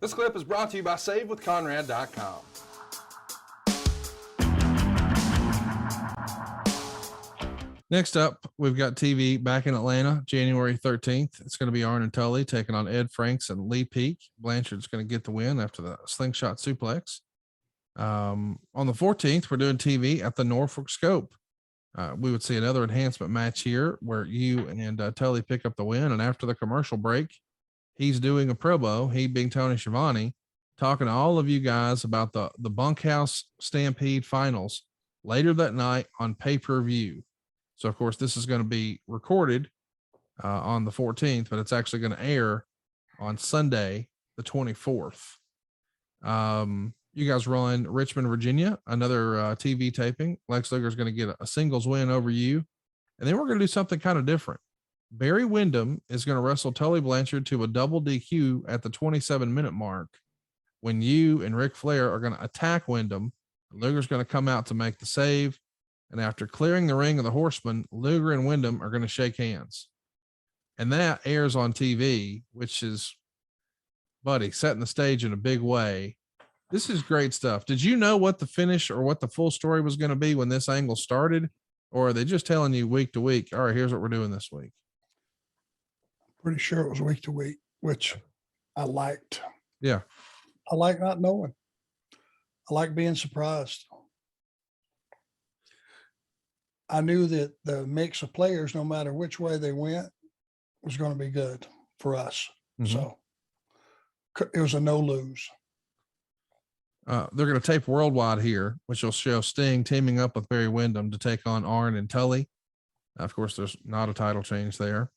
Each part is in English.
This clip is brought to you by SaveWithConrad.com. Next up, we've got TV back in Atlanta, January 13th. It's going to be Arn and Tully taking on Ed Franks and Lee Peak. Blanchard's going to get the win after the slingshot suplex. On the 14th, we're doing TV at the Norfolk Scope. We would see another enhancement match here where you and Tully pick up the win. And after the commercial break, he's doing a promo, he being Tony Schiavone, talking to all of you guys about the Bunkhouse Stampede finals later that night on pay-per-view. So, of course, this is going to be recorded on the 14th, but it's actually going to air on Sunday, the 24th. You guys run Richmond, Virginia, another TV taping. Lex Luger is going to get a singles win over you. And then we're going to do something kind of different. Barry Windham is going to wrestle Tully Blanchard to a double DQ at the 27-minute mark when you and Ric Flair are going to attack Windham. Luger's going to come out to make the save. And after clearing the ring of the Horseman, Luger and Windham are going to shake hands. And that airs on TV, which is, buddy, setting the stage in a big way. This is great stuff. Did you know what the finish or what the full story was going to be when this angle started? Or are they just telling you week to week, all right, here's what we're doing this week? Pretty sure it was week to week, which I liked. Yeah. I like not knowing. I like being surprised. I knew that the mix of players, no matter which way they went, was going to be good for us. Mm-hmm. So it was a no lose. They're going to tape worldwide here, which will show Sting teaming up with Barry Windham to take on Arn and Tully. Of course, there's not a title change there.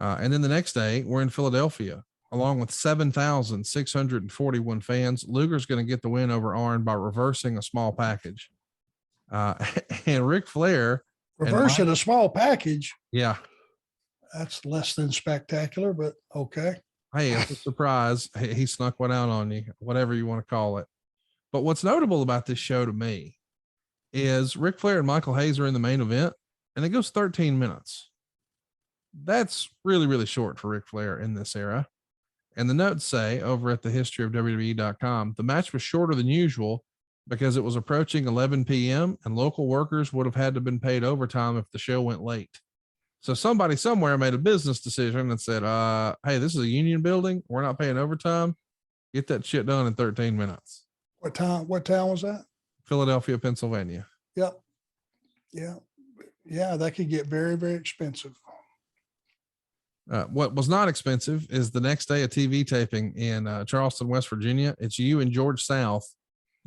And then the next day, we're in Philadelphia, along with 7,641 fans. Luger's going to get the win over Arn by reversing a small package. And Ric Flair reversing a small package. Yeah. That's less than spectacular, but okay. Hey, it's a surprise. He snuck one out on you, whatever you want to call it. But what's notable about this show to me is Ric Flair and Michael Hayes are in the main event, and it goes 13 minutes. That's really, really short for Ric Flair in this era. And the notes say over at the history of WWE.com, the match was shorter than usual because it was approaching 11 p.m. and local workers would have had to been paid overtime if the show went late. So somebody somewhere made a business decision and said, hey, this is a union building. We're not paying overtime. Get that shit done in 13 minutes. What town was that? Philadelphia, Pennsylvania. Yep. Yeah. Yeah. That could get very, very expensive. What was not expensive is the next day of TV taping in Charleston, West Virginia. It's you and George South.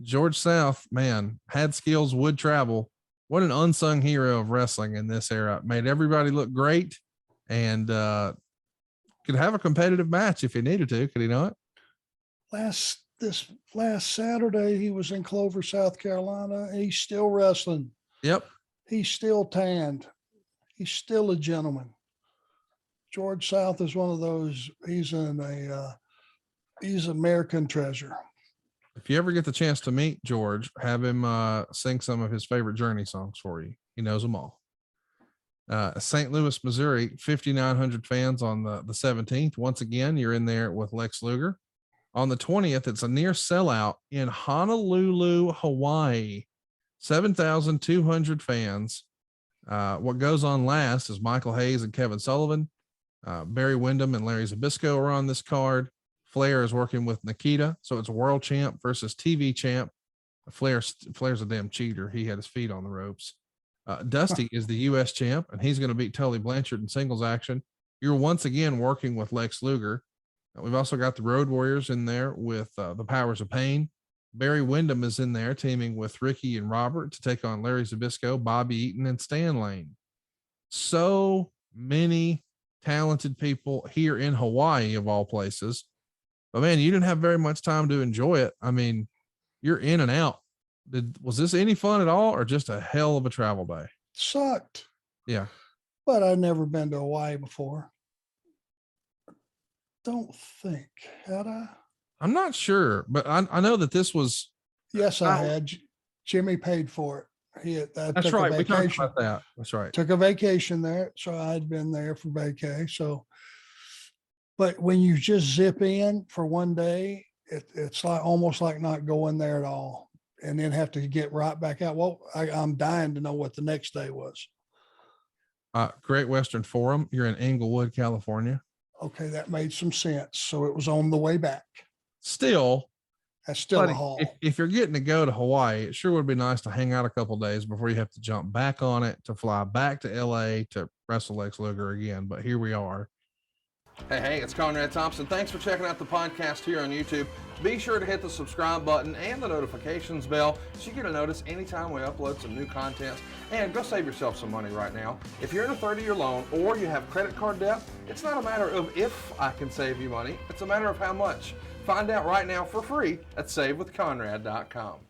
George South, man, had skills, would travel. What an unsung hero of wrestling in this era. Made everybody look great and could have a competitive match if he needed to. Could he not? This last Saturday, he was in Clover, South Carolina. He's still wrestling. Yep. He's still tanned. He's still a gentleman. George South is one of those. He's American treasure. If you ever get the chance to meet George, have him sing some of his favorite Journey songs for you. He knows them all. St. Louis, Missouri, 5,900 fans on the 17th. Once again, you're in there with Lex Luger. On the 20th, it's a near sellout in Honolulu, Hawaii. 7,200 fans. What goes on last is Michael Hayes and Kevin Sullivan. Barry Windham and Larry Zbyszko are on this card. Flair is working with Nikita. So it's world champ versus TV champ. Flair's a damn cheater. He had his feet on the ropes. Dusty is the U.S. champ, and he's going to beat Tully Blanchard in singles action. You're once again working with Lex Luger. We've also got the Road Warriors in there with the Powers of Pain. Barry Windham is in there teaming with Ricky and Robert to take on Larry Zbyszko, Bobby Eaton, and Stan Lane. So many talented people here in Hawaii, of all places. But man, you didn't have very much time to enjoy it. I mean, you're in and out. Was this any fun at all, or just a hell of a travel day? Sucked. Yeah. But I've never been to Hawaii before. Don't think. Had I? I'm not sure, but I know that this was. Yes, I had. Jimmy paid for it. That's right. We talked about that. That's right. Took a vacation there. So I'd been there for vacay. So, but when you just zip in for one day it's like almost like not going there at all, and then have to get right back out. Well, I'm dying to know what the next day was. Great Western Forum. You're in Inglewood, California. Okay, that made some sense. So it was on the way back. Still, that's still a but haul. if you're getting to go to Hawaii, it sure would be nice to hang out a couple of days before you have to jump back on it to fly back to LA to wrestle Lex Luger again. But here we are. Hey, it's Conrad Thompson. Thanks for checking out the podcast here on YouTube. Be sure to hit the subscribe button and the notifications bell so you get a notice anytime we upload some new content. And go save yourself some money right now. If you're in a 30-year loan or you have credit card debt, it's not a matter of if I can save you money. It's a matter of how much. Find out right now for free at SaveWithConrad.com.